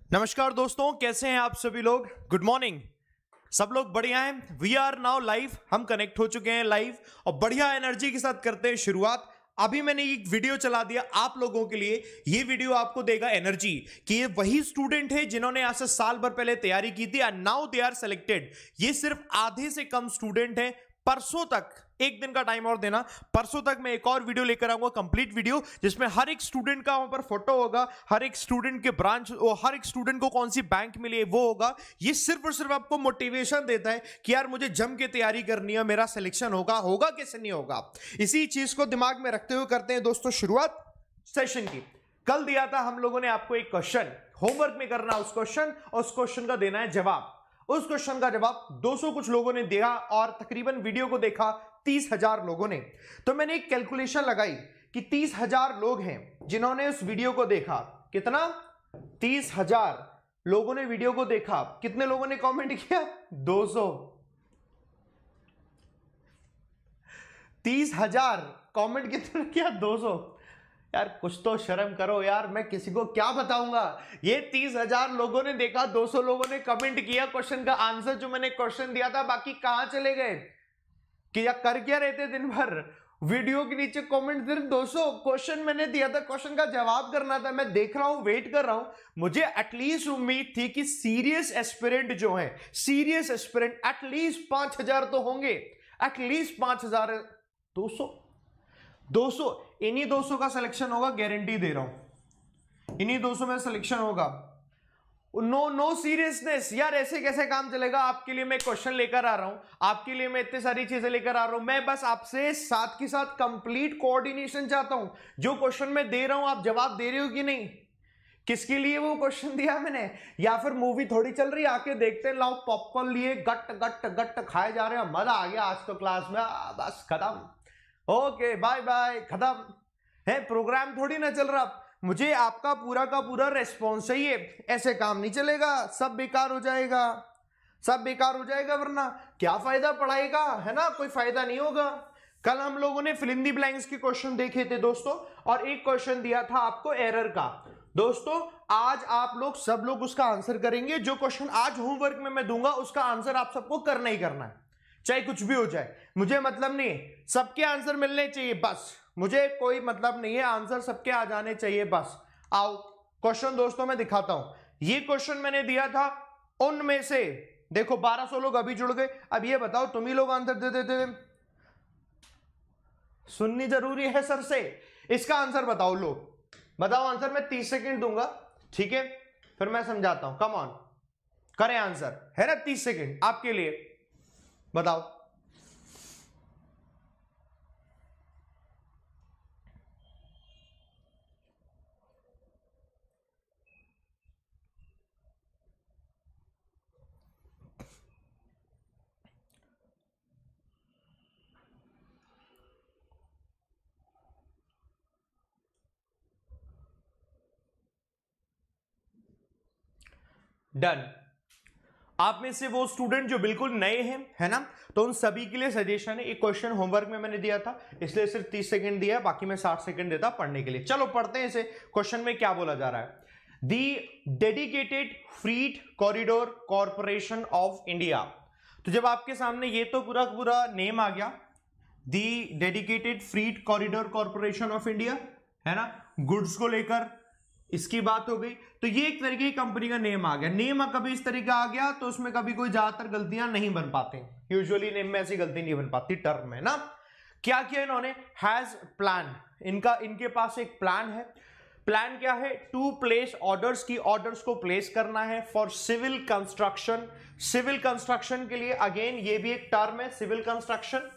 नमस्कार दोस्तों, कैसे हैं आप सभी लोग। Good morning. सब लोग बढ़िया हैं। वी आर नाउ लाइव, हम कनेक्ट हो चुके हैं लाइव और बढ़िया एनर्जी के साथ करते हैं शुरुआत। अभी मैंने एक वीडियो चला दिया आप लोगों के लिए। ये वीडियो आपको देगा एनर्जी कि ये वही स्टूडेंट है जिन्होंने आज से साल भर पहले तैयारी की थी and now they are selected. ये सिर्फ आधे से कम स्टूडेंट हैं। परसों तक एक दिन का टाइम और देना, परसों तक मैं एक और वीडियो लेकर आऊंगा, कंप्लीट वीडियो, जिसमें हर एक स्टूडेंट का वहां पर फोटो होगा, हर एक स्टूडेंट के ब्रांच, हर एक स्टूडेंट को कौन सी बैंक मिली है वो होगा। ये सिर्फ और सिर्फ आपको मोटिवेशन देता है कि यार मुझे जम के तैयारी करनी है, मेरा सिलेक्शन होगा कैसे नहीं होगा। इसी चीज को दिमाग में रखते हुए करते हैं दोस्तों शुरुआत सेशन की। कल दिया था हम लोगों ने आपको एक क्वेश्चन, होमवर्क में करना उस क्वेश्चन और उस क्वेश्चन का देना है जवाब। उस क्वेश्चन का जवाब 200 कुछ लोगों ने दिया और तकरीबन वीडियो को देखा 30,000 लोगों ने। तो मैंने एक कैलकुलेशन लगाई कि 30,000 लोग हैं जिन्होंने उस वीडियो को देखा। कितना? 30,000 लोगों ने वीडियो को देखा। कितने लोगों ने कमेंट किया? 200। 30,000 कमेंट कितने किया? 200। यार कुछ तो शर्म करो यार, मैं किसी को क्या बताऊंगा। ये 30,000 लोगों ने देखा, 200 लोगों ने कमेंट किया क्वेश्चन का आंसर जो मैंने क्वेश्चन दिया था, बाकी कहां चले गए कि या कर क्या रहते दिन भर। वीडियो के नीचे कमेंट सिर्फ 200। क्वेश्चन मैंने दिया था, क्वेश्चन का जवाब करना था। मैं देख रहा हूं, वेट कर रहा हूं। मुझे एटलीस्ट उम्मीद थी कि सीरियस एस्पिरेंट जो है, सीरियस एस्पिरेंट एटलीस्ट 5,000 तो होंगे, एटलीस्ट 5,000। 200 इन्हीं 200 का सिलेक्शन होगा, गारंटी दे रहा हूं। इन्हीं 200 में सिलेक्शन होगा। नो सीरियसनेस यार, ऐसे कैसे काम चलेगा। आपके लिए मैं क्वेश्चन लेकर आ रहा हूं, आपके लिए मैं इतनी सारी चीजें लेकर आ रहा हूं। मैं बस आपसे साथ के साथ कंप्लीट कोऑर्डिनेशन चाहता हूं। जो क्वेश्चन मैं दे रहा हूं आप जवाब दे रहे हो कि नहीं। किसके लिए वो क्वेश्चन दिया मैंने, या फिर मूवी थोड़ी चल रही है, आके देखते हैं, लाओ पॉपकॉर्न लिए गट गट गट खाए जा रहे हैं, मजा आ गया आज तो क्लास में, बस खत्म, ओके बाय बाय, खत्म है। प्रोग्राम थोड़ी ना चल रहा। मुझे आपका पूरा का पूरा रेस्पॉन्स चाहिए। ऐसे काम नहीं चलेगा, सब बेकार हो जाएगा, सब बेकार हो जाएगा। वरना क्या फायदा पढ़ाई का, है ना, कोई फायदा नहीं होगा। कल हम लोगों ने फिल इन द ब्लैंक्स के क्वेश्चन देखे थे दोस्तों, और एक क्वेश्चन दिया था आपको एरर का। दोस्तों आज आप लोग सब लोग उसका आंसर करेंगे। जो क्वेश्चन आज होमवर्क में मैं दूंगा उसका आंसर आप सबको करना ही करना है, चाहे कुछ भी हो जाए। मुझे मतलब नहीं है, सबके आंसर मिलने चाहिए बस। मुझे कोई मतलब नहीं है, आंसर सबके आ जाने चाहिए बस। आओ क्वेश्चन दोस्तों मैं दिखाता हूं। ये क्वेश्चन मैंने दिया था, उनमें से देखो 1200 लोग अभी जुड़ गए। अब ये बताओ तुम ही लोग आंसर दे देते। सुननी जरूरी है सर से। इसका आंसर बताओ, लोग बताओ आंसर। मैं 30 सेकंड दूंगा, ठीक है, फिर मैं समझाता हूं। कम ऑन करें आंसर, है ना। 30 सेकंड आपके लिए, बताओ। डन। आप में से वो स्टूडेंट जो बिल्कुल नए हैं, है ना, तो उन सभी के लिए सजेशन है। एक क्वेश्चन होमवर्क में मैंने दिया था, इसलिए सिर्फ 30 सेकंड दिया है, बाकी मैं 60 सेकंड देता पढ़ने के लिए। चलो पढ़ते हैं इसे। क्वेश्चन में क्या बोला जा रहा है। The dedicated freight corridor corporation of India. तो जब आपके सामने ये तो पूरा पूरा नेम आ गया, the dedicated freight corridor corporation of India, है ना, गुड्स को लेकर इसकी बात हो गई। तो ये एक तरीके की कंपनी का नेम आ गया। नेम कभी इस तरीके आ गया तो उसमें कभी कोई ज्यादातर गलतियां नहीं बन पाते। यूजुअली नेम में ऐसी गलती नहीं बन पाती, टर्म है ना। क्या किया इन्होंने, हैज प्लान, इनके पास एक प्लान है। प्लान क्या है, टू प्लेस ऑर्डर्स, की ऑर्डर्स को प्लेस करना है for civil construction. Civil construction के लिए, अगेन ये भी एक टर्म है, सिविल कंस्ट्रक्शन।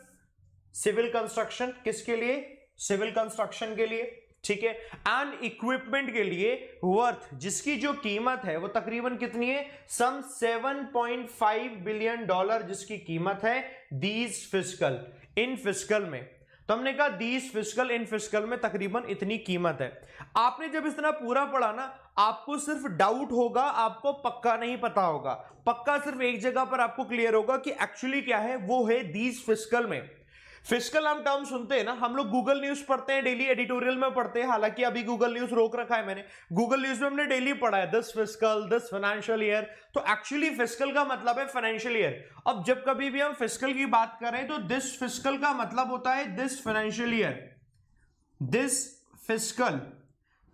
सिविल कंस्ट्रक्शन किसके लिए, सिविल कंस्ट्रक्शन के लिए, ठीक है। एंड इक्विपमेंट के लिए वर्थ, जिसकी जो कीमत है वो तकरीबन कितनी है, सम $7.5 बिलियन जिसकी कीमत है दीज फिस्कल, इन फिस्कल में। तो हमने कहा दीज फिस्कल, इन फिस्कल में तकरीबन इतनी कीमत है। आपने जब इस तरह पूरा पढ़ा ना, आपको सिर्फ डाउट होगा, आपको पक्का नहीं पता होगा। पक्का सिर्फ एक जगह पर आपको क्लियर होगा कि एक्चुअली क्या है, वो है दीज फिस्कल में। फिस्कल हम टर्म सुनते हैं ना, हम लोग गूगल न्यूज पढ़ते हैं डेली, एडिटोरियल में पढ़ते हैं, हालांकि अभी गूगल न्यूज रोक रखा है मैंने, गूगल न्यूज में हमने डेली पढ़ा है this fiscal, this financial year. तो एक्चुअली फिस्कल का मतलब है फाइनेंशियल ईयर। अब जब कभी भी हम फिस्कल की बात करें तो दिस फिस्कल का मतलब होता है this financial year, this fiscal.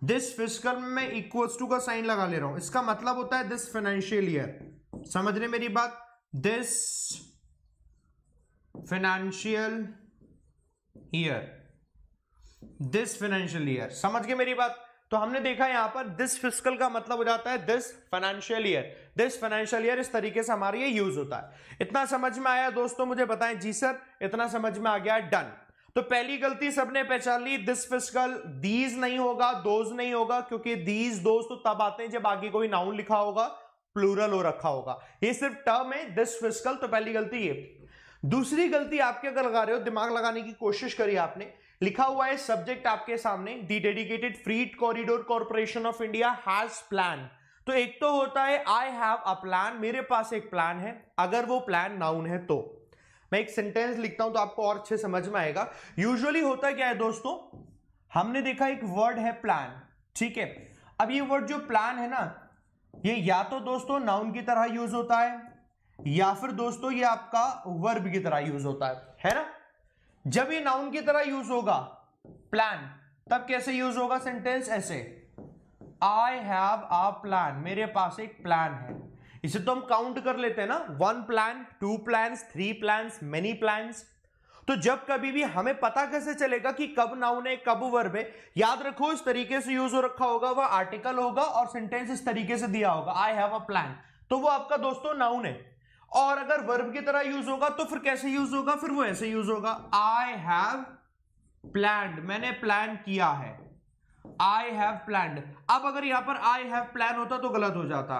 This fiscal में मैं इक्वल्स टू का साइन लगा ले रहा हूं, इसका मतलब होता है दिस फाइनेंशियल ईयर। समझ रहे मेरी बात? This financial year, this financial year, समझ गए मेरी बात? तो हमने देखा यहां पर दिस फिस्कल का मतलब हो जाता है this financial year, this financial year, इस तरीके से हमारा ये यूज होता है। इतना समझ में आया दोस्तों? मुझे बताएं। जी सर, इतना समझ में आ गया, डन। तो पहली गलती सबने पहचान ली, दिस फिस्कल, दीज नहीं होगा, दोज नहीं होगा, क्योंकि दीज दोज तो तब आते हैं जब आगे कोई नाउन लिखा होगा, प्लूरल हो रखा होगा, ये सिर्फ टर्म है दिस फिस्कल। तो पहली गलती ये। दूसरी गलती आपके अगर लगा रहे हो, दिमाग लगाने की कोशिश करी आपने, लिखा हुआ है सब्जेक्ट आपके सामने, the dedicated freight corridor corporation of India has plan. तो एक तो होता है आई हैव अ प्लान, मेरे पास एक प्लान है, अगर वो प्लान नाउन है तो। मैं एक सेंटेंस लिखता हूं तो आपको और अच्छे समझ में आएगा। यूजुअली होता क्या है दोस्तों, हमने देखा एक वर्ड है प्लान, ठीक है। अब ये वर्ड जो प्लान है ना, ये या तो दोस्तों नाउन की तरह यूज होता है, या फिर दोस्तों ये आपका वर्ब की तरह यूज होता है ना। जब ये नाउन की तरह यूज होगा प्लान, तब कैसे यूज होगा सेंटेंस? ऐसे, आई हैव अ प्लान, मेरे पास एक प्लान है। इसे तो हम काउंट कर लेते हैं ना, 1 plan, 2 plans, 3 plans, many plans. तो जब कभी भी हमें पता कैसे चलेगा कि कब नाउन है कब वर्ब है? याद रखो, इस तरीके से यूज हो रखा होगा, वह आर्टिकल होगा और सेंटेंस इस तरीके से दिया होगा, आई हैव अ प्लान, तो वो आपका दोस्तों नाउन है। और अगर वर्ब की तरह यूज होगा तो फिर कैसे यूज होगा? फिर वो ऐसे यूज होगा, आई हैव प्लान्ड, मैंने प्लान किया है, आई हैव प्लान्ड। अब अगर यहां पर आई हैव प्लान होता तो गलत हो जाता,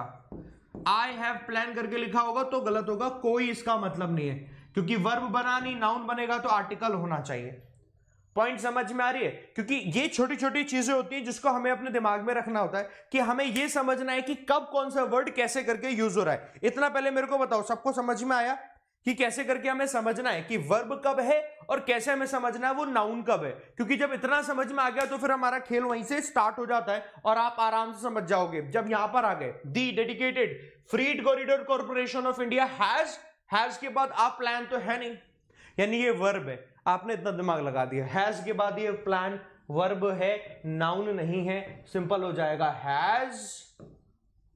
आई हैव प्लान करके लिखा होगा तो गलत होगा, कोई इसका मतलब नहीं है, क्योंकि वर्ब बना नहीं, नाउन बनेगा तो आर्टिकल होना चाहिए। पॉइंट समझ में आ रही है? क्योंकि ये छोटी छोटी चीजें होती हैं जिसको हमें अपने दिमाग में रखना होता है, कि हमें ये समझना है कि कब कौन सा वर्ड कैसे करके यूज हो रहा है। इतना पहले मेरे को बताओ, सबको समझ में आया कि कैसे करके हमें समझना है कि वर्ब कब है और कैसे हमें समझना है वो नाउन कब है? क्योंकि जब इतना समझ में आ गया तो फिर हमारा खेल वहीं से स्टार्ट हो जाता है और आप आराम से समझ जाओगे। जब यहां पर आ गए, the dedicated freight corridor corporation of India has के बाद आप प्लान तो है नहीं, यानी ये वर्ब है, आपने इतना दिमाग लगा दिया। हैज के बाद ये प्लान वर्ब है, नाउन नहीं है, सिंपल हो जाएगा हैज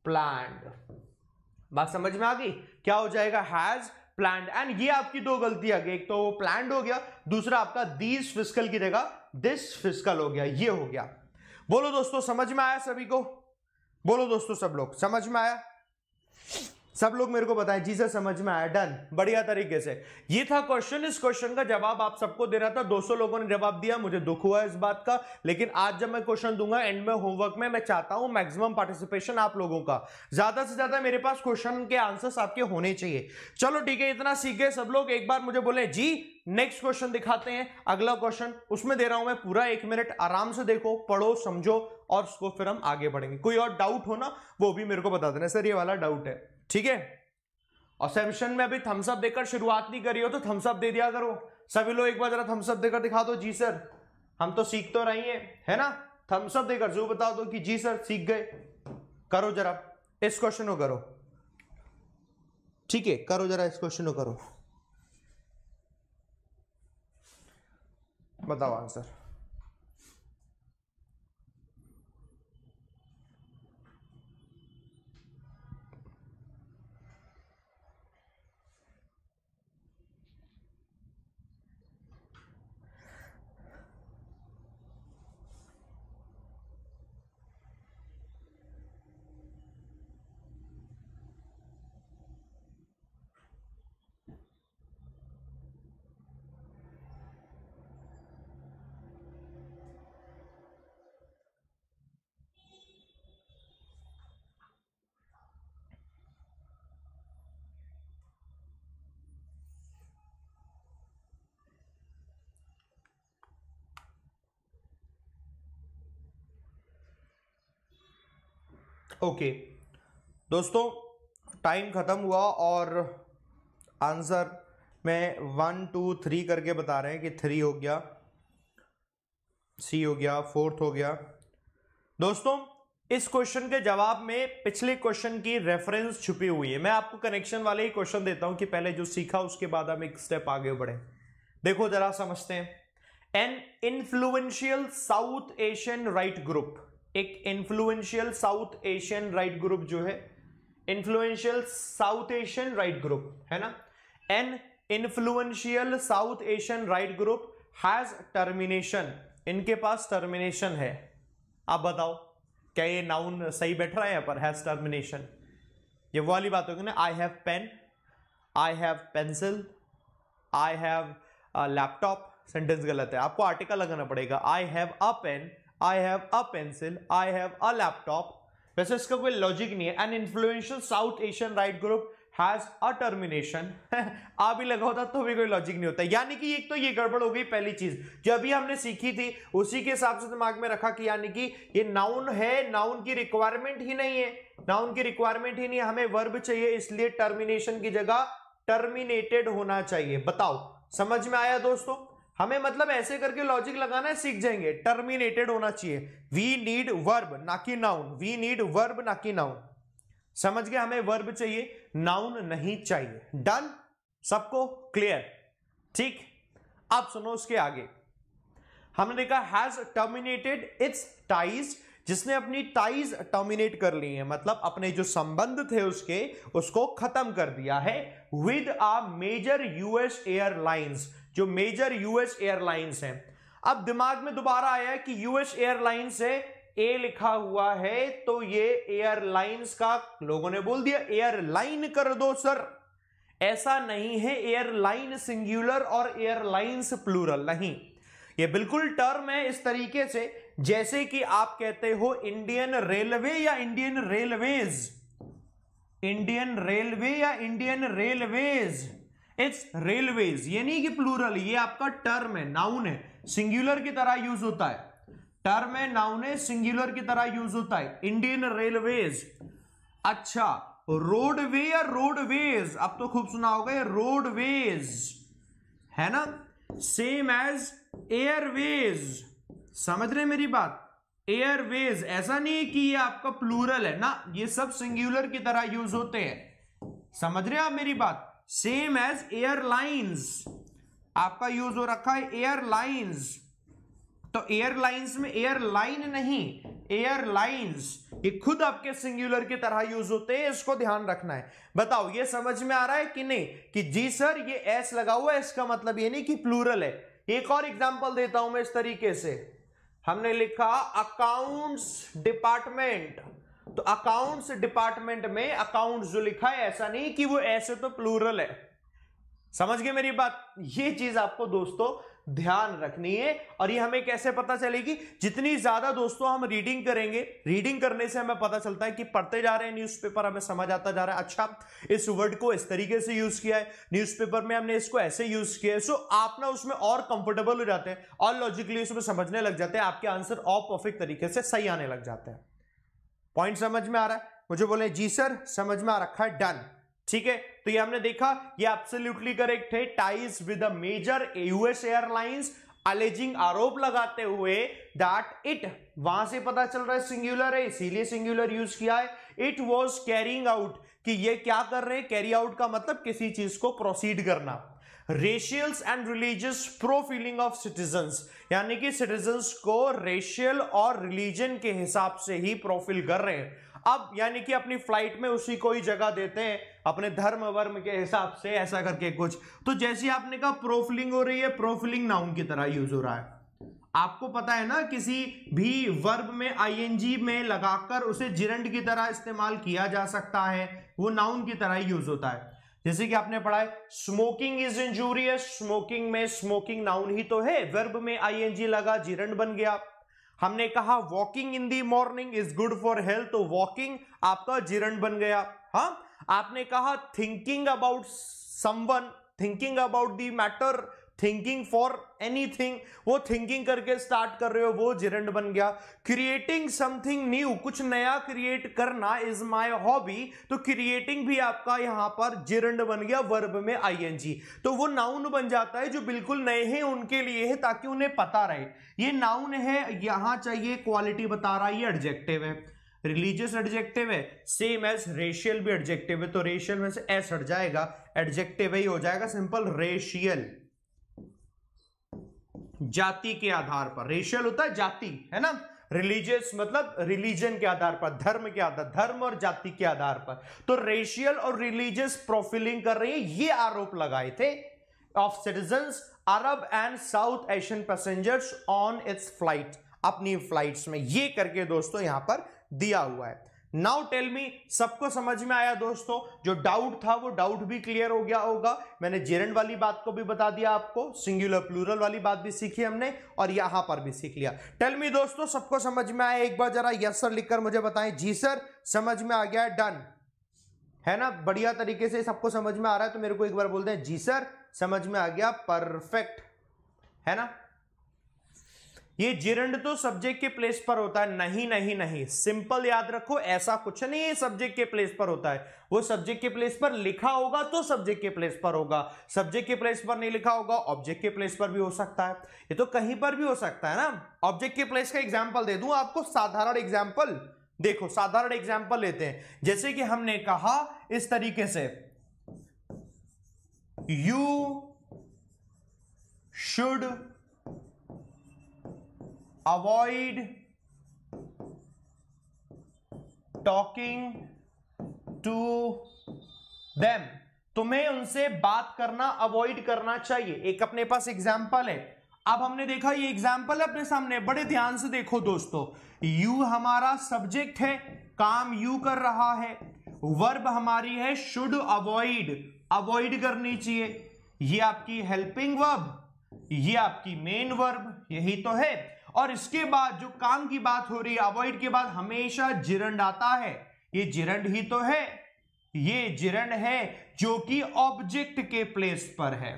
प्लान्ड। बात समझ में आ गई? क्या हो जाएगा? Has planned. एंड ये आपकी दो गलती आ गई, एक तो वो प्लान्ड हो गया, दूसरा आपका दीस फिस्कल की जगह दिस फिस्कल हो गया, ये हो गया। बोलो दोस्तों, समझ में आया सभी को? बोलो दोस्तों, सब लोग समझ में आया? सब लोग मेरे को बताएं, जी सर समझ में आया, डन, बढ़िया तरीके से। ये था क्वेश्चन, इस क्वेश्चन का जवाब आप सबको देना था, 200 लोगों ने जवाब दिया, मुझे दुख हुआ इस बात का। लेकिन आज जब मैं क्वेश्चन दूंगा एंड में होमवर्क में, मैं चाहता हूं मैक्सिमम पार्टिसिपेशन आप लोगों का, ज्यादा से ज्यादा मेरे पास क्वेश्चन के आंसर्स आपके होने चाहिए। चलो ठीक है, इतना सीख गए सब लोग। एक बार मुझे बोले जी नेक्स्ट क्वेश्चन दिखाते हैं, अगला क्वेश्चन, उसमें दे रहा हूं मैं पूरा 1 मिनट, आराम से देखो, पढ़ो, समझो और उसको फिर हम आगे बढ़ेंगे। कोई और डाउट हो ना, वो भी मेरे को बता देना, सर ये वाला डाउट है, ठीक है। और सेशन में अभी थम्स अप देकर शुरुआत नहीं करी हो तो थम्स अप दे दिया करो। सभी लोग एक बार जरा थम्स अप देकर दिखा दो, जी सर हम तो सीख तो रही हैं, है ना। थम्स अप देकर जो बता दो कि जी सर सीख गए। करो जरा इस क्वेश्चन को करो, ठीक है, करो जरा इस क्वेश्चन को करो, बताओ आंसर। ओके दोस्तों, टाइम खत्म हुआ और आंसर मैं 1 2 3 करके बता रहे हैं कि 3 हो गया, सी हो गया, 4th हो गया। दोस्तों इस क्वेश्चन के जवाब में पिछले क्वेश्चन की रेफरेंस छुपी हुई है। मैं आपको कनेक्शन वाले ही क्वेश्चन देता हूं कि पहले जो सीखा उसके बाद हम एक स्टेप आगे बढ़े। देखो जरा समझते हैं। An influential south Asian right group, एक influential south Asian right group जो है, influential south Asian right group है ना, an influential south Asian right group has termination, इनके पास टर्मिनेशन है। आप बताओ क्या ये नाउन सही बैठ रहा है यहां पर, हैज टर्मिनेशन? ये वो वाली बात होगी ना, I have pen, I have pencil, I have laptop. Sentence गलत है, आपको आर्टिकल लगाना पड़ेगा। I have a pen, I have a pencil, I have a laptop. वैसे इसका कोई लॉजिक नहीं है। An influential south Asian right group has a termination आ भी लगा होता तो भी कोई लॉजिक नहीं होता। यानी कि एक तो ये गड़बड़ हो गई पहली चीज जो अभी हमने सीखी थी, उसी के हिसाब से दिमाग में रखा कि यानी कि ये नाउन है, नाउन की रिक्वायरमेंट ही नहीं है, नाउन की रिक्वायरमेंट ही नहीं है, हमें वर्ब चाहिए, इसलिए टर्मिनेशन की जगह टर्मिनेटेड होना चाहिए। बताओ समझ में आया दोस्तों? हमें मतलब ऐसे करके लॉजिक लगाना है, सीख जाएंगे। टर्मिनेटेड होना चाहिए, वी नीड वर्ब ना कि नाउन, वी नीड वर्ब ना कि नाउन। समझ गए? हमें वर्ब चाहिए, नाउन नहीं चाहिए। डन? सबको क्लियर? ठीक। अब सुनो उसके आगे हमने देखा हैज टर्मिनेटेड इट्स टाइज, जिसने अपनी टाइज टर्मिनेट कर ली है, मतलब अपने जो संबंध थे उसको खत्म कर दिया है with a major US airlines, जो मेजर यूएस एयरलाइंस हैं। अब दिमाग में दोबारा आया कि यूएस एयरलाइंस है, ए लिखा हुआ है तो ये एयरलाइंस का, लोगों ने बोल दिया एयरलाइन कर दो सर। ऐसा नहीं है, एयरलाइन सिंगुलर और एयरलाइंस प्लूरल नहीं, ये बिल्कुल टर्म है इस तरीके से जैसे कि आप कहते हो इंडियन रेलवे या इंडियन रेलवेज, इंडियन रेलवे या इंडियन रेलवेज, इट्स रेलवेज। ये नहीं कि प्लूरल, ये आपका टर्म है, नाउन है, सिंगुलर की तरह यूज होता है, टर्म है, नाउन है, सिंगुलर की तरह यूज होता है, इंडियन रेलवेज। अच्छा रोडवे या रोडवेज, अब तो खूब सुना होगा, रोडवेज है ना, सेम एज एयरवेज। समझ रहे मेरी बात? एयरवेज, ऐसा नहीं कि ये आपका प्लूरल है ना, ये सब सिंगुलर की तरह यूज होते हैं। समझ रहे आप मेरी बात? सेम एज एयरलाइंस, आपका यूज हो रखा है एयरलाइंस, तो एयरलाइंस में एयरलाइन नहीं, एयरलाइंस, ये खुद आपके सिंगुलर की तरह यूज होते हैं, इसको ध्यान रखना है। बताओ ये समझ में आ रहा है कि नहीं कि जी सर ये एस लगा हुआ है, इसका मतलब ये नहीं कि प्लूरल है। एक और एग्जांपल देता हूं मैं इस तरीके से, हमने लिखा अकाउंट्स डिपार्टमेंट, तो अकाउंट्स डिपार्टमेंट में अकाउंट्स जो लिखा है ऐसा नहीं कि वो ऐसे तो प्लूरल है। समझ गए मेरी बात? ये चीज आपको दोस्तों ध्यान रखनी है। और ये हमें कैसे पता चलेगी? जितनी ज्यादा दोस्तों हम रीडिंग करेंगे, रीडिंग करने से हमें पता चलता है कि पढ़ते जा रहे हैं न्यूज़पेपर, हमें समझ आता जा रहा है अच्छा इस वर्ड को इस तरीके से यूज किया है, न्यूज़पेपर में हमने इसको ऐसे यूज किया है। सो आप ना उसमें और कंफर्टेबल हो जाते हैं और लॉजिकली उसमें समझने लग जाते हैं, आपके आंसर और परफेक्ट तरीके से सही आने लग जाते हैं। पॉइंट समझ में आ रहा है? मुझे बोले जी सर समझ में आ रखा है, डन। ठीक है, तो ये हमने देखा, ये एब्सोल्युटली करेक्ट है। Ties with the major US airlines, alleging, आरोप लगाते हुए दैट इट, वहां से पता चल रहा है सिंगुलर है इसीलिए सिंगुलर यूज किया है, इट वाज कैरिंग आउट, कि ये क्या कर रहे हैं, कैरी आउट का मतलब किसी चीज को प्रोसीड करना, racials and religious profiling of citizens, यानी कि सिटीजन्स को रेशियल और रिलीजन के हिसाब से ही प्रोफाइल कर रहे हैं। अब यानी कि अपनी फ्लाइट में उसी को ही जगह देते हैं अपने धर्म वर्म के हिसाब से, ऐसा करके कुछ। तो जैसे आपने कहा प्रोफाइलिंग हो रही है, प्रोफाइलिंग नाउन की तरह यूज हो रहा है। आपको पता है ना किसी भी वर्ब में आईएनजी में लगाकर उसे जिरंड की तरह इस्तेमाल किया जा सकता है, वो नाउन की तरह यूज होता है। जैसे कि आपने पढ़ा है स्मोकिंग इज इंजूरियस, स्मोकिंग में स्मोकिंग नाउन ही तो है, वर्ब में आईएनजी लगा जिरंड बन गया। हमने कहा walking in the morning is good for health, तो वॉकिंग आपका जिरंड बन गया। हाँ, आपने कहा thinking about someone, thinking about the matter, thinking for anything, वो थिंकिंग करके स्टार्ट कर रहे हो, वो जिरंड बन गया। क्रिएटिंग समथिंग न्यू, कुछ नया क्रिएट करना, इज माय हॉबी, तो क्रिएटिंग भी आपका यहां पर जिरंड बन गया वर्ब में आईएनजी। तो वो नाउन बन जाता है जो बिल्कुल नए हैं उनके लिए है, ताकि उन्हें पता रहे ये नाउन है। यहां चाहिए क्वालिटी बता रहा है, ये एडजेक्टिव है। रिलीजियस एडजेक्टिव है, सेम एज रेशियल भी एडजेक्टिव है, तो रेशियल में से एस हट जाएगा, एडजेक्टिव ही हो जाएगा सिंपल रेशियल। जाति के आधार पर, रेशियल होता है जाति, है ना। रिलीजियस मतलब रिलीजन के आधार पर, धर्म के आधार, धर्म और जाति के आधार पर। तो रेशियल और रिलीजियस प्रोफाइलिंग कर रही है, ये आरोप लगाए थे of citizens Arab and south Asian passengers on it's flight, अपनी फ्लाइट्स में, ये करके दोस्तों यहां पर दिया हुआ है। नाउ टेल मी, सबको समझ में आया दोस्तों? जो डाउट था वो डाउट भी क्लियर हो गया होगा। मैंने जेरेंड वाली बात को भी बता दिया आपको, सिंगुलर प्लूरल वाली बात भी सीखी हमने, और यहां पर भी सीख लिया। टेल मी दोस्तों, सबको समझ में आया? एक बार जरा यस सर लिखकर मुझे बताएं। जी सर, समझ में आ गया, डन है ना, बढ़िया तरीके से सबको समझ में आ रहा है, तो मेरे को एक बार बोलते हैं जी सर समझ में आ गया, परफेक्ट, है ना। ये जिरंड तो सब्जेक्ट के प्लेस पर होता है, नहीं नहीं नहीं, सिंपल याद रखो, ऐसा कुछ नहीं है सब्जेक्ट के प्लेस पर होता है। वो सब्जेक्ट के प्लेस पर लिखा होगा तो सब्जेक्ट के प्लेस पर होगा, सब्जेक्ट के प्लेस पर नहीं लिखा होगा ऑब्जेक्ट के प्लेस पर भी हो सकता है, ये तो कहीं पर भी हो सकता है ना। ऑब्जेक्ट के प्लेस का एग्जाम्पल दे दूं आपको, साधारण एग्जाम्पल देखो, साधारण एग्जाम्पल लेते हैं। जैसे कि हमने कहा इस तरीके से, you should avoid talking to them, तुम्हें उनसे बात करना अवॉइड करना चाहिए। एक अपने पास एग्जाम्पल है। अब हमने देखा ये एग्जाम्पल है अपने सामने, बड़े ध्यान से देखो दोस्तों। यू हमारा सब्जेक्ट है, काम यू कर रहा है, वर्ब हमारी है शुड अवॉइड, अवॉइड करनी चाहिए, ये आपकी हेल्पिंग वर्ब, ये आपकी मेन वर्ब, यही तो है। और इसके बाद जो काम की बात हो रही है, अवॉइड के बाद हमेशा जिरंड आता है, ये जिरंड ही तो है, ये जिरंड है जो कि ऑब्जेक्ट के प्लेस पर है,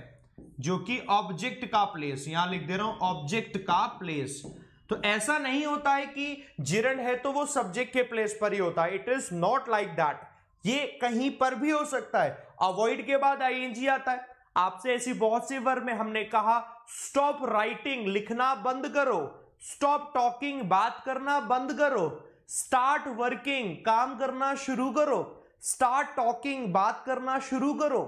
जो कि ऑब्जेक्ट का प्लेस, यहां लिख दे रहा हूं ऑब्जेक्ट का प्लेस। तो ऐसा नहीं होता है कि जिरंड है तो वो सब्जेक्ट के प्लेस पर ही होता है, it is not like that, ये कहीं पर भी हो सकता है। अवॉइड के बाद आईएनजी आता है। आपसे ऐसी बहुत सी वर्ब में हमने कहा स्टॉप राइटिंग, लिखना बंद करो, स्टॉप टॉकिंग, बात करना बंद करो, स्टार्ट वर्किंग, काम करना शुरू करो, स्टार्ट टॉकिंग, बात करना शुरू करो।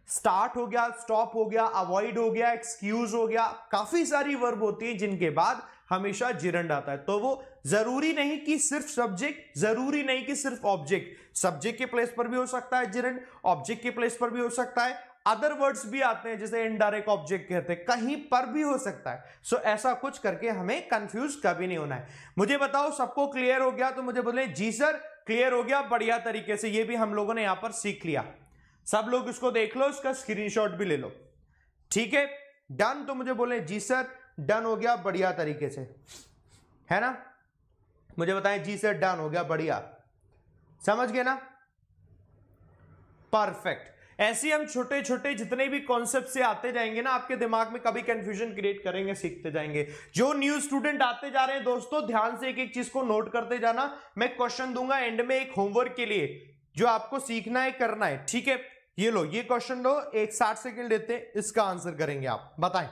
स्टार्ट हो गया, स्टॉप हो गया, अवॉइड हो गया, एक्सक्यूज हो गया, काफी सारी वर्ब होती है जिनके बाद हमेशा जिरंड आता है। तो वो जरूरी नहीं कि सिर्फ सब्जेक्ट, जरूरी नहीं कि सिर्फ ऑब्जेक्ट, सब्जेक्ट के प्लेस पर भी हो सकता है जिरंड, ऑब्जेक्ट के प्लेस पर भी हो सकता है, अदर वर्ड्स भी आते हैं जैसे इनडायरेक्ट ऑब्जेक्ट कहते हैं, कहीं पर भी हो सकता है। सो ऐसा कुछ करके हमें कंफ्यूज कभी नहीं होना है। मुझे बताओ सबको क्लियर हो गया? तो मुझे बोले जी सर क्लियर हो गया, बढ़िया तरीके से, ये भी हम लोगों ने यहां पर सीख लिया। सब लोग इसको देख लो, इसका स्क्रीनशॉट भी ले लो, ठीक है, डन। तो मुझे बोले जी सर डन हो गया, बढ़िया तरीके से, है ना। मुझे बताएं जी सर डन हो गया, बढ़िया, समझ गए ना, परफेक्ट। ऐसे हम छोटे छोटे जितने भी कॉन्सेप्ट से आते जाएंगे ना, आपके दिमाग में कभी कंफ्यूजन क्रिएट करेंगे, सीखते जाएंगे। जो न्यू स्टूडेंट आते जा रहे हैं दोस्तों, ध्यान से एक एक चीज को नोट करते जाना। मैं क्वेश्चन दूंगा एंड में एक होमवर्क के लिए, जो आपको सीखना है, करना है, ठीक है। ये लो, ये क्वेश्चन लो, एक 60 सेकंड देते हैं, इसका आंसर करेंगे आप, बताएं।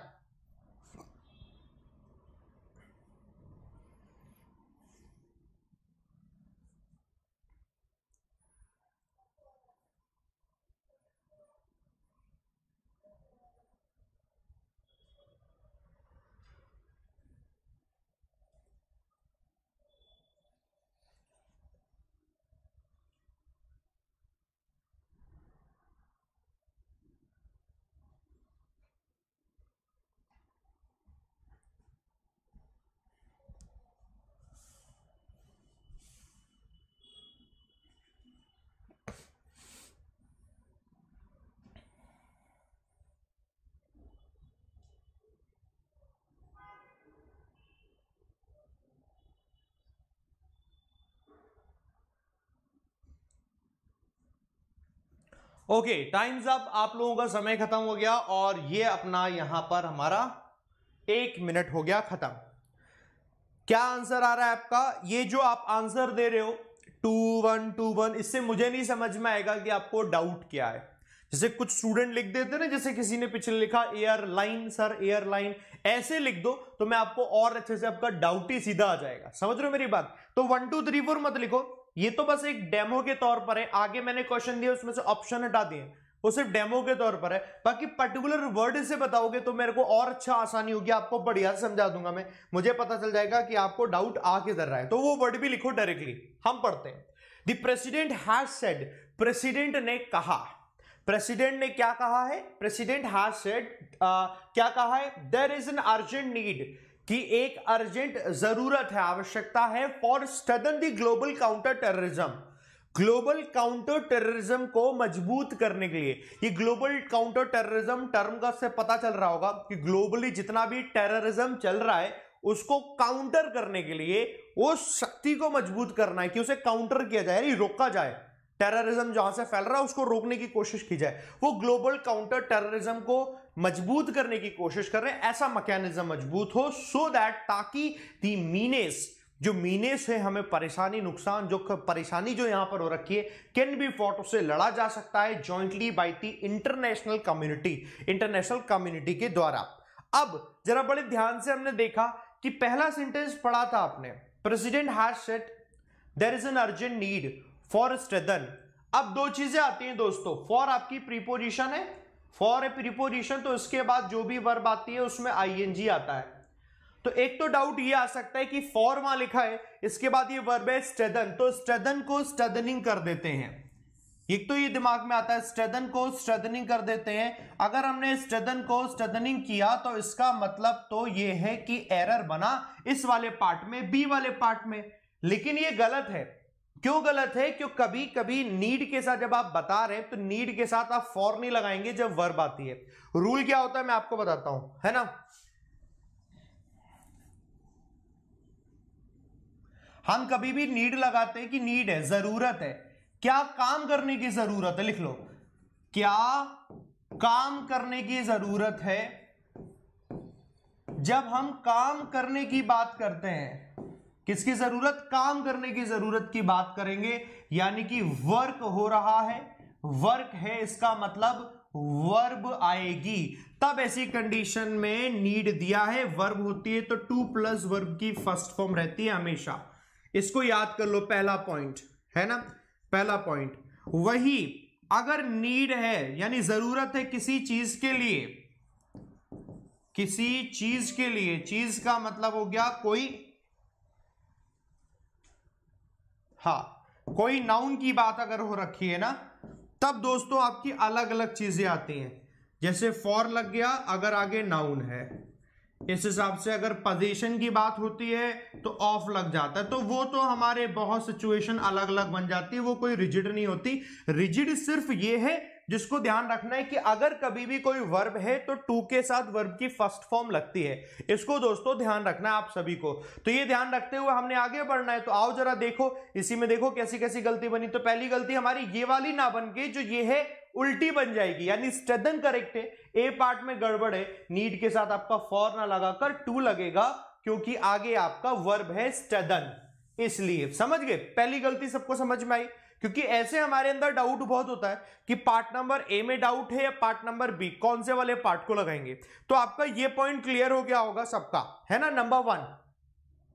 ओके, टाइम्स अप, आप लोगों का समय खत्म हो गया और ये अपना यहां पर हमारा 1 मिनट हो गया खत्म। क्या आंसर आ रहा है आपका? ये जो आप आंसर दे रहे हो 2-1-2-1, इससे मुझे नहीं समझ में आएगा कि आपको डाउट क्या है। जैसे कुछ स्टूडेंट लिख देते हैं ना, जैसे किसी ने पिछले लिखा एयरलाइन, सर एयरलाइन, ऐसे लिख दो तो मैं आपको और अच्छे से, आपका डाउट ही सीधा आ जाएगा। समझ रहे हो मेरी बात? तो 1 2 3 4 मत लिखो, ये तो बस एक डेमो के तौर पर है। आगे मैंने क्वेश्चन दिया उसमें से ऑप्शन हटा दिए, वो सिर्फ डेमो के तौर पर है। बाकी पर्टिकुलर वर्ड से बताओगे तो मेरे को और अच्छा आसानी होगी, आपको बढ़िया से समझा दूंगा मैं, मुझे पता चल जाएगा कि आपको डाउट आ किधर रहा है। तो वो वर्ड भी लिखो डायरेक्टली। हम पढ़ते हैं, the president has said, president ने कहा। प्रेसिडेंट ने क्या कहा है? प्रेसिडेंट हैज सेड, क्या कहा है? There is an urgent need, कि एक अर्जेंट जरूरत है, आवश्यकता है, for strengthen the global counter terrorism, global counter terrorism को मजबूत करने के लिए। ये ग्लोबल काउंटर टेररिज्म टर्म का से पता चल रहा होगा कि ग्लोबली जितना भी टेररिज्म चल रहा है उसको काउंटर करने के लिए, वो शक्ति को मजबूत करना है कि उसे काउंटर किया जाए, यानी रोका जाए। टेररिज्म जहां से फैल रहा है उसको रोकने की कोशिश की जाए। वो ग्लोबल काउंटर टेररिज्म को मजबूत करने की कोशिश कर रहे हैं, ऐसा मैकेनिज्म मजबूत हो, सो दैट, ताकि दी मीनेस, जो मीनेस है, हमें परेशानी, नुकसान, जो परेशानी जो यहां पर हो रखी है, कैन बी फॉट, उससे लड़ा जा सकता है jointly by the international community, international community के द्वारा। अब जरा बड़े ध्यान से हमने देखा कि पहला सेंटेंस पढ़ा था आपने, president has said there is an urgent need for strengthen. अब दो चीजें आती हैं दोस्तों, फॉर आपकी प्रीपोजिशन है, फॉर ए प्रीपोजिशन, तो इसके बाद जो भी वर्ब आती है उसमें आईएनजी आता है। तो एक तो डाउट ये आ सकता है कि फॉर वहां लिखा है, इसके बाद ये वर्ब है स्ट्रेंथन, तो स्ट्रेंथन को स्ट्रेंथनिंग कर देते हैं। एक तो ये दिमाग में आता है, स्ट्रेंथन को स्ट्रेंथनिंग कर देते हैं। अगर हमने स्ट्रेंथन को स्ट्रेंथनिंग किया तो इसका मतलब तो ये है कि एरर बना इस वाले पार्ट में, बी वाले पार्ट में। लेकिन ये गलत है। क्यों गलत है? क्यों कभी कभी नीड के साथ जब आप बता रहे हैं तो नीड के साथ आप फॉर नहीं लगाएंगे जब वर्ब आती है। रूल क्या होता है मैं आपको बताता हूं, है ना। हम कभी भी नीड लगाते हैं कि नीड है, जरूरत है, क्या काम करने की जरूरत है, लिख लो, क्या काम करने की जरूरत है। जब हम काम करने की बात करते हैं, किसकी जरूरत? काम करने की जरूरत की बात करेंगे, यानी कि वर्क हो रहा है, वर्क है, इसका मतलब वर्ब आएगी। तब ऐसी कंडीशन में नीड दिया है, वर्ब होती है तो टू प्लस वर्ब की फर्स्ट फॉर्म रहती है हमेशा। इसको याद कर लो, पहला पॉइंट है ना, पहला पॉइंट। वही अगर नीड है यानी जरूरत है किसी चीज के लिए, किसी चीज के लिए, चीज का मतलब हो गया कोई, हाँ, कोई नाउन की बात अगर हो रखी है ना, तब दोस्तों आपकी अलग अलग चीजें आती हैं। जैसे फॉर लग गया अगर आगे नाउन है, इस हिसाब से अगर पोजीशन की बात होती है तो ऑफ लग जाता है। तो वो तो हमारे बहुत सिचुएशन अलग अलग बन जाती है, वो कोई रिजिड नहीं होती। रिजिड सिर्फ ये है जिसको ध्यान रखना है कि अगर कभी भी कोई वर्ब है तो टू के साथ वर्ब की फर्स्ट फॉर्म लगती है। इसको दोस्तों ध्यान रखना है आप सभी को। तो ये ध्यान रखते हुए हमने आगे बढ़ना है। तो आओ जरा देखो, इसी में देखो कैसी कैसी गलती बनी। तो पहली गलती हमारी ये वाली ना बन के जो ये है उल्टी बन जाएगी, यानी स्ट्रेंथन करेक्ट है। ए पार्ट में गड़बड़ है, नीड के साथ आपका फॉर ना लगाकर टू लगेगा, क्योंकि आगे आपका वर्ब है स्ट्रेंथन, इसलिए। समझ गए? पहली गलती सबको समझ में आई? क्योंकि ऐसे हमारे अंदर डाउट बहुत होता है कि पार्ट नंबर ए में डाउट है या पार्ट नंबर बी, कौन से वाले पार्ट को लगाएंगे। तो आपका ये पॉइंट क्लियर हो गया होगा सबका, है ना, नंबर 1।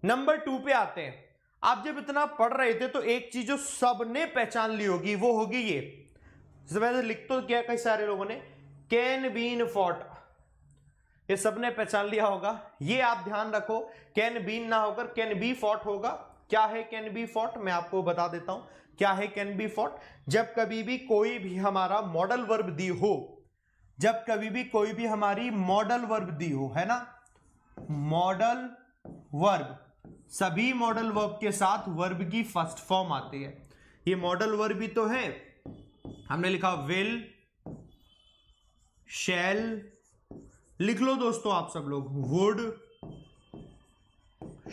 नंबर 2 पे आते हैं। आप जब इतना पढ़ रहे थे तो एक चीज जो सबने पहचान ली होगी वो होगी ये, वैसे लिख तो क्या कई सारे लोगों ने, कैन बीन फॉट, ये सबने पहचान लिया होगा। ये आप ध्यान रखो, कैन बीन ना होकर कैन बी फॉट होगा। क्या है कैन बी फॉट? मैं आपको बता देता हूं क्या है कैन बी फॉट। जब कभी भी कोई भी हमारा मॉडल वर्ब दी हो, जब कभी भी कोई भी हमारी मॉडल वर्ब दी हो, है ना, मॉडल वर्ब, सभी मॉडल वर्ब के साथ वर्ब की फर्स्ट फॉर्म आती है। ये मॉडल वर्ब भी तो है, हमने लिखा विल, शैल, लिख लो दोस्तों आप सब लोग, would,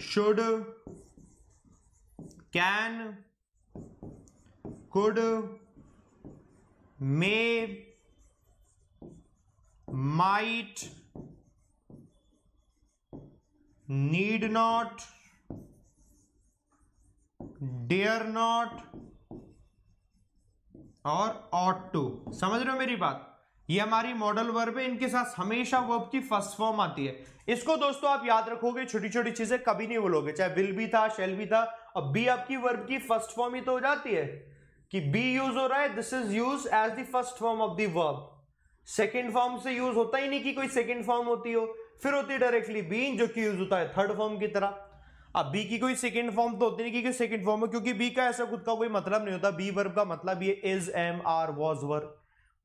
should, can, could, may, might, need not, dare not और ऑट टू। समझ रहे हो मेरी बात? ये हमारी मॉडल वर्ब है, इनके साथ हमेशा वर्ब की फर्स्ट फॉर्म आती है। इसको दोस्तों आप याद रखोगे, छोटी छोटी चीजें कभी नहीं भूलोगे, चाहे विल भी था, शेल भी था, और बी आपकी वर्ब की फर्स्ट फॉर्म ही तो हो जाती है कि बी यूज हो रहा है, this is use as the first form of the verb. Second form से यूज होता ही नहीं कि कोई सेकेंड फॉर्म होती हो, फिर होती है डायरेक्टली बीइंग, जो कि यूज होता है थर्ड फॉर्म की तरह। अब बी की कोई सेकंड फॉर्म तो होती नहीं कि सेकंड फॉर्म है, क्योंकि बी का ऐसा खुद का कोई मतलब नहीं होता। बी वर्ब का मतलब ये is, am, are, was verb,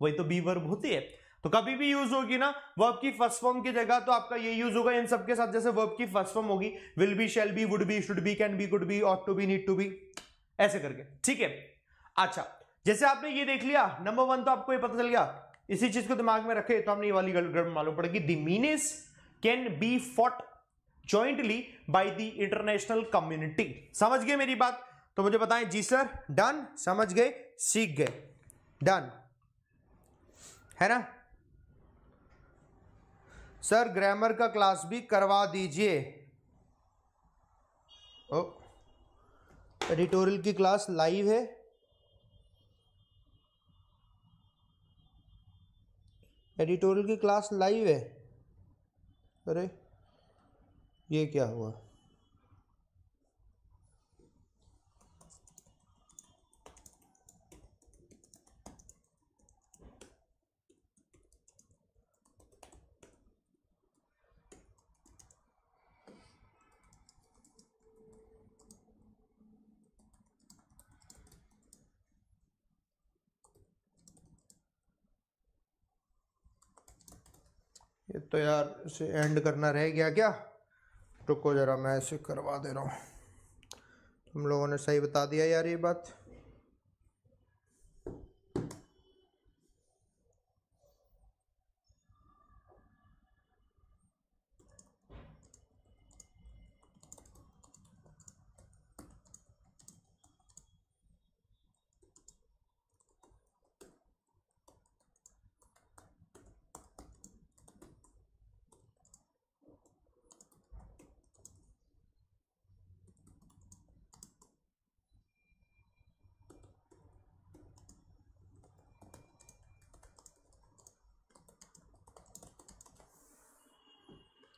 वही तो बी वर्ब होती है। तो कभी भी यूज होगी ना वर्ब की फर्स्ट फॉर्म की जगह, तो आपका ये यूज होगा इन सबके साथ। जैसे वर्ब की फर्स्ट फॉर्म होगी will be, shall be, would be, should be, can be, could be, ought to be, need to be, ऐसे करके। ठीक है, अच्छा जैसे आपने ये देख लिया नंबर 1, तो आपको ये पता चल गया। इसी चीज को दिमाग में रखे तो हमने ये वाली गड़बड़ मालूम पड़ेगी। The menace can be fought jointly by the international community. समझ गए मेरी बात? तो मुझे बताएं जी सर। डन, समझ गए, सीख गए, डन है ना सर? ग्रामर का क्लास भी करवा दीजिए। ओ, एडिटोरियल की क्लास लाइव है? एडिटोरियल की क्लास लाइव है? अरे ये क्या हुआ? ये तो यार इसे एंड करना रह गया क्या? रुको जरा, मैं इसे करवा दे रहा हूँ। तुम लोगों ने सही बता दिया यार ये बात।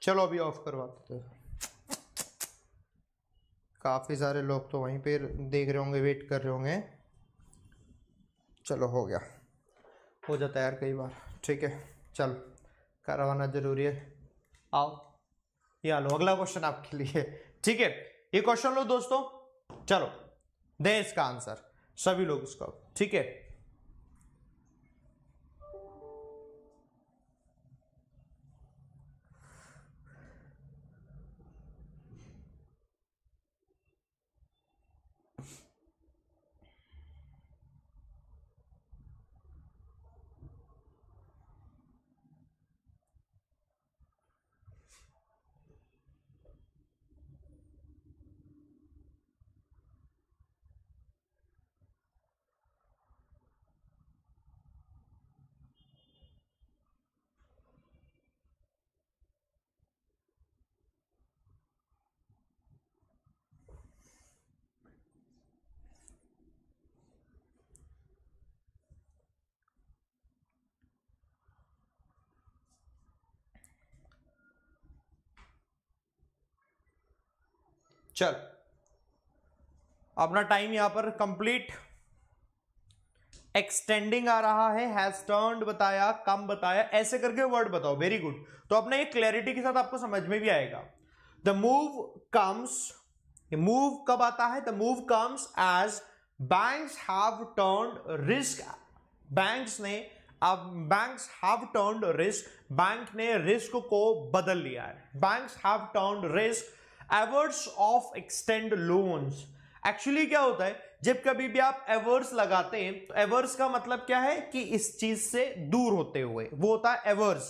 चलो अभी ऑफ करवाते थे। काफ़ी सारे लोग तो वहीं पे देख रहे होंगे, वेट कर रहे होंगे। चलो हो गया, हो जाता है यार कई बार। ठीक है चल, करवाना जरूरी है। आओ ये लो अगला क्वेश्चन आपके लिए। ठीक है, ये क्वेश्चन लो दोस्तों, चलो दे इसका आंसर सभी लोग इसको। ठीक है, चल अपना टाइम यहां पर कंप्लीट। एक्सटेंडिंग आ रहा है, हैज टर्न्ड बताया, कम बताया, ऐसे करके वर्ड बताओ। Very good. तो अपना एक क्लैरिटी के साथ आपको समझ में भी आएगा। द मूव कम्स, मूव कब आता है? The move comes as banks have turned risk, banks ने, अब banks have turned risk, bank ने रिस्क को बदल लिया है। Banks have turned risk averse of extend loans. Actually क्या होता है, जब कभी भी आप एवर्स लगाते हैं तो एवर्स का मतलब क्या है कि इस चीज से दूर होते हुए, वो होता है एवर्स,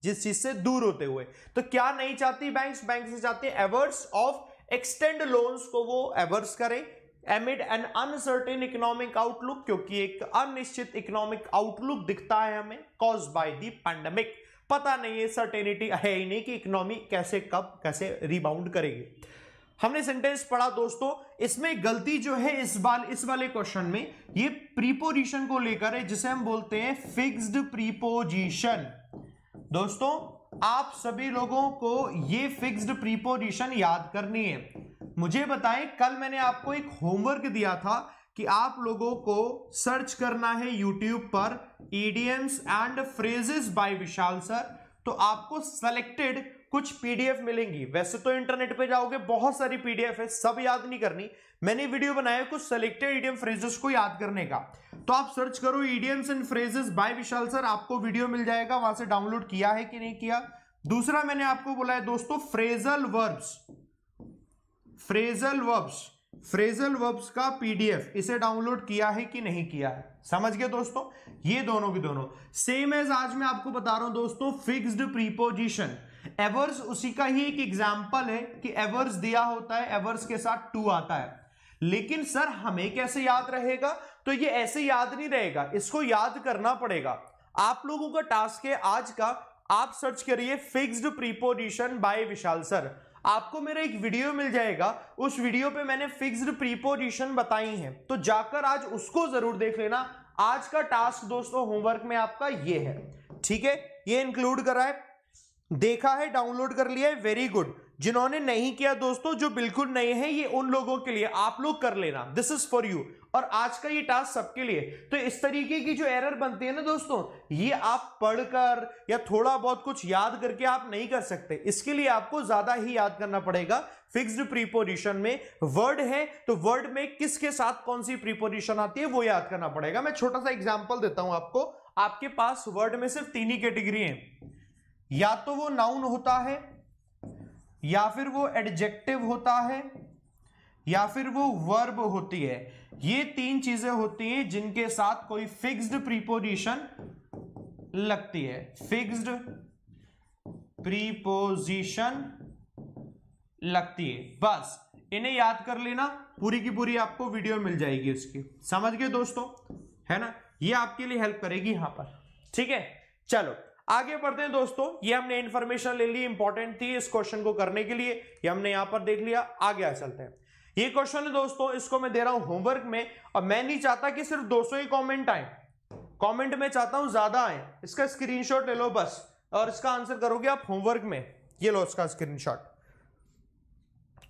जिस चीज से दूर होते हुए। तो क्या नहीं चाहती बैंक्स? बैंक से चाहती है एवर्स ऑफ एक्सटेंड लोन्स को वो एवर्स करें, एमिड एन अनसर्टेन इकोनॉमिक आउटलुक, क्योंकि एक अनिश्चित इकोनॉमिक आउटलुक दिखता है हमें, कॉज बाय द पैंडेमिक, पता नहीं है, सर्टेनिटी है ही नहीं कि इकोनॉमी कैसे कब कैसे रिबाउंड करेगी। हमने सेंटेंस पढ़ा दोस्तों, इसमें गलती जो है इस वाले क्वेश्चन में ये प्रीपोजिशन को लेकर है, जिसे हम बोलते हैं फिक्स्ड प्रीपोजिशन। दोस्तों आप सभी लोगों को ये फिक्स्ड प्रीपोजिशन याद करनी है। मुझे बताएं, कल मैंने आपको एक होमवर्क दिया था कि आप लोगों को सर्च करना है यूट्यूब पर idioms and phrases by Vishal sir, तो आपको सेलेक्टेड कुछ पीडीएफ मिलेंगी। वैसे तो इंटरनेट पे जाओगे बहुत सारी पीडीएफ है, सब याद नहीं करनी, मैंने वीडियो बनाया कुछ सेलेक्टेड इडियम फ्रेजेस को याद करने का। तो आप सर्च करो idioms and phrases by Vishal sir, आपको वीडियो मिल जाएगा, वहां से डाउनलोड किया है कि नहीं किया। दूसरा मैंने आपको बोला है दोस्तों फ्रेजल वर्ब्स, फ्रेजल वर्ब्स का पीडीएफ, इसे डाउनलोड किया है कि नहीं किया है, समझ गए दोस्तों। ये दोनों की दोनों सेम एज आज मैं आपको बता रहा हूं दोस्तों फिक्स्ड प्रीपोजिशन। एवर्स उसी का ही एक एग्जांपल है कि एवर्स दिया होता है, एवर्स के साथ टू आता है, लेकिन सर हमें कैसे याद रहेगा, तो ये ऐसे याद नहीं रहेगा, इसको याद करना पड़ेगा। आप लोगों का टास्क है आज का, आप सर्च करिए fixed preposition bye Vishal sir, आपको मेरा एक वीडियो मिल जाएगा, उस वीडियो पे मैंने फिक्स्ड प्रीपोजिशन बताई हैं, तो जाकर आज उसको जरूर देख लेना। आज का टास्क दोस्तों होमवर्क में आपका ये है, ठीक है, ये इंक्लूड करा है, देखा है, डाउनलोड कर लिया है, वेरी गुड। जिन्होंने नहीं किया दोस्तों, जो बिल्कुल नए हैं, ये उन लोगों के लिए, आप लोग कर लेना, दिस इज फॉर यू। और आज का ये टास्क सबके लिए। तो इस तरीके की जो एरर बनती है ना दोस्तों, ये आप पढ़कर या थोड़ा बहुत कुछ याद करके आप नहीं कर सकते, इसके लिए आपको ज्यादा ही याद करना पड़ेगा। फिक्स्ड प्रीपोजिशन में वर्ड है, तो वर्ड में किसके साथ कौन सी प्रीपोजिशन आती है वो याद करना पड़ेगा। मैं छोटा सा एग्जांपल देता हूं आपको, आपके पास वर्ड में सिर्फ 3 ही कैटेगरी है, या तो वो नाउन होता है, या फिर वो एडजेक्टिव होता है, या फिर वो वर्ब होती है। ये 3 चीजें होती हैं जिनके साथ कोई फिक्स्ड प्रीपोजिशन लगती है, फिक्स्ड प्रीपोजिशन लगती है, बस इन्हें याद कर लेना, पूरी की पूरी आपको वीडियो मिल जाएगी उसकी, समझ गए दोस्तों, है ना, ये आपके लिए हेल्प करेगी यहां पर, ठीक है। चलो आगे बढ़ते हैं दोस्तों, ये हमने इंफॉर्मेशन ले ली, इंपॉर्टेंट थी इस क्वेश्चन को करने के लिए, ये हमने यहां पर देख लिया। आगे चलते हैं, ये क्वेश्चन है दोस्तों, इसको मैं दे रहा हूं होमवर्क में, और मैं नहीं चाहता कि सिर्फ 200 ही कमेंट आए, कमेंट में चाहता हूं ज्यादा आए। इसका स्क्रीनशॉट ले लो बस, और इसका आंसर करोगे आप होमवर्क में, ये लो इसका स्क्रीनशॉट,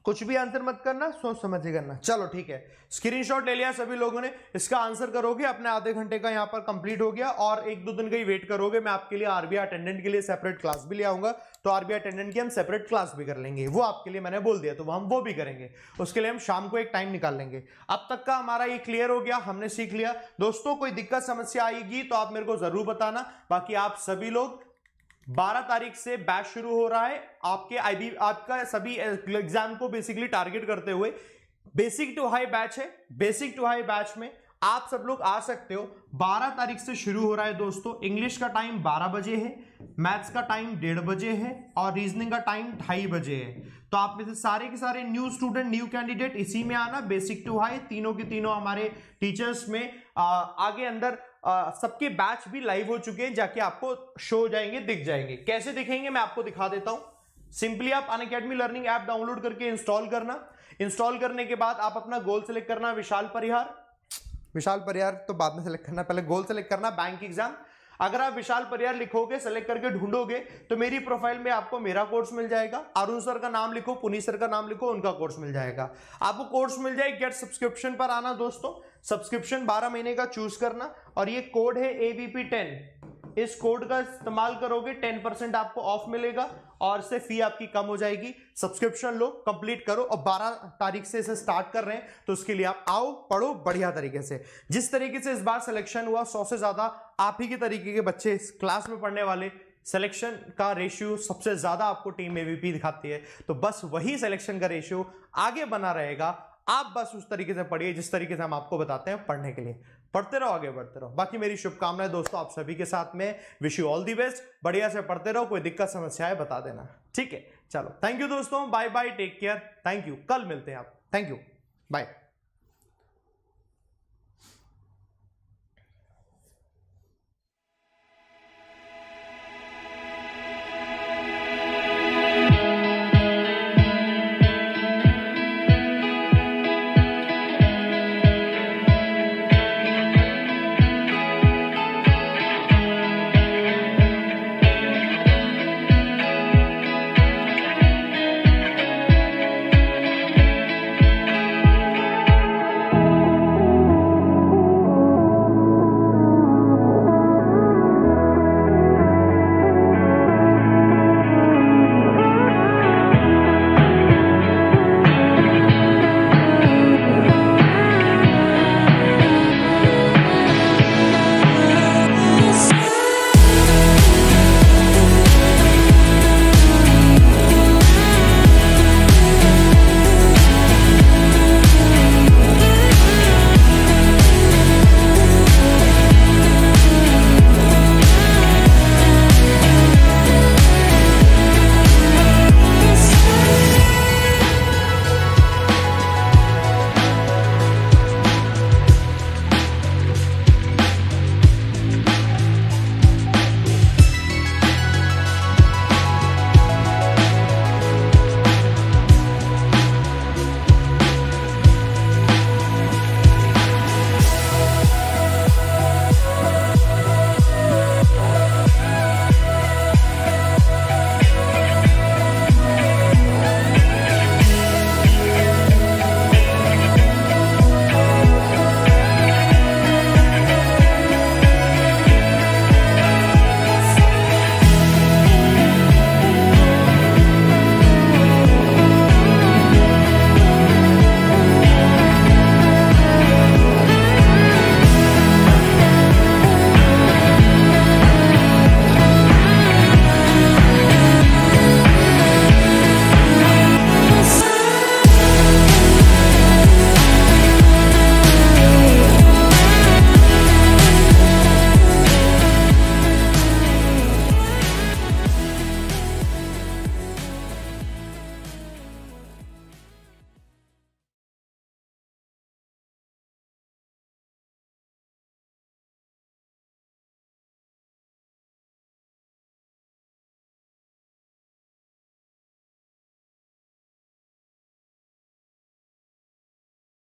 कुछ भी आंसर मत करना, सोच समझ के करना। चलो ठीक है, स्क्रीनशॉट ले लिया सभी लोगों ने, इसका आंसर करोगे, अपने आधे घंटे का यहां पर कंप्लीट हो गया, और 1-2 दिन का ही वेट करोगे, मैं आपके लिए आरबीआई अटेंडेंट के लिए सेपरेट क्लास भी ले आऊंगा, तो आरबीआई अटेंडेंट की हम सेपरेट क्लास भी कर लेंगे, वो आपके लिए मैंने बोल दिया, तो हम वो भी करेंगे, उसके लिए हम शाम को एक टाइम निकाल लेंगे। अब तक का हमारा ये क्लियर हो गया, हमने सीख लिया दोस्तों। कोई दिक्कत समस्या आएगी तो आप मेरे को जरूर बताना। बाकी आप सभी लोग 12 तारीख से बैच शुरू हो रहा है, आपका सभी एग्जाम को बेसिकली टारगेट करते हुए बेसिक टू हाई बैच है। बेसिक टू हाई बैच में आप सब लोग आ सकते हो, 12 तारीख से शुरू हो रहा है दोस्तों। इंग्लिश का टाइम 12 बजे है, मैथ्स का टाइम 1:30 बजे है, और रीजनिंग का टाइम 2:30 बजे है। तो आप में से सारे के सारे न्यू स्टूडेंट, न्यू कैंडिडेट इसी में आना, बेसिक टू हाई, तीनों के तीनों हमारे टीचर्स में आगे अंदर सबके बैच भी लाइव हो चुके हैं, जाके आपको शो हो जाएंगे, दिख जाएंगे। कैसे दिखेंगे मैं आपको दिखा देता हूं। सिंपली आप अनअकैडमी लर्निंग ऐप डाउनलोड करके इंस्टॉल करना, इंस्टॉल करने के बाद आप अपना गोल सेलेक्ट करना, विशाल परिहार तो बाद में सेलेक्ट करना, पहले गोल सेलेक्ट करना, बैंक एग्जाम। अगर आप विशाल परिहार लिखोगे, सेलेक्ट करके ढूंढोगे, तो मेरी प्रोफाइल में आपको मेरा कोर्स मिल जाएगा। अरुण सर का नाम लिखो, पुनीत सर का नाम लिखो, उनका कोर्स मिल जाएगा। आपको कोर्स मिल जाए, गेट सब्सक्रिप्शन पर आना दोस्तों, सब्सक्रिप्शन 12 महीने का चूज करना, और ये कोड है ABP10, इस कोड का इस्तेमाल करोगे 10% आपको ऑफ मिलेगा, और इससे फी आपकी कम हो जाएगी। सब्सक्रिप्शन लो, कंप्लीट करो, और 12 तारीख से इसे स्टार्ट कर रहे हैं, तो उसके लिए आप आओ, पढ़ो बढ़िया तरीके से। जिस तरीके से इस बार सिलेक्शन हुआ, 100 से ज्यादा आप ही के तरीके के बच्चे इस क्लास में पढ़ने वाले, सिलेक्शन का रेशियो सबसे ज्यादा आपको टीम ABP दिखाती है, तो बस वही सिलेक्शन का रेशियो आगे बना रहेगा। आप बस उस तरीके से पढ़िए जिस तरीके से हम आपको बताते हैं पढ़ने के लिए, पढ़ते रहो, आगे बढ़ते रहो। बाकी मेरी शुभकामनाएं दोस्तों आप सभी के साथ में, wish you all the best, बढ़िया से पढ़ते रहो, कोई दिक्कत समस्या है बता देना, ठीक है। चलो थैंक यू दोस्तों, bye bye, take care, thank you, कल मिलते हैं आप, थैंक यू, बाय।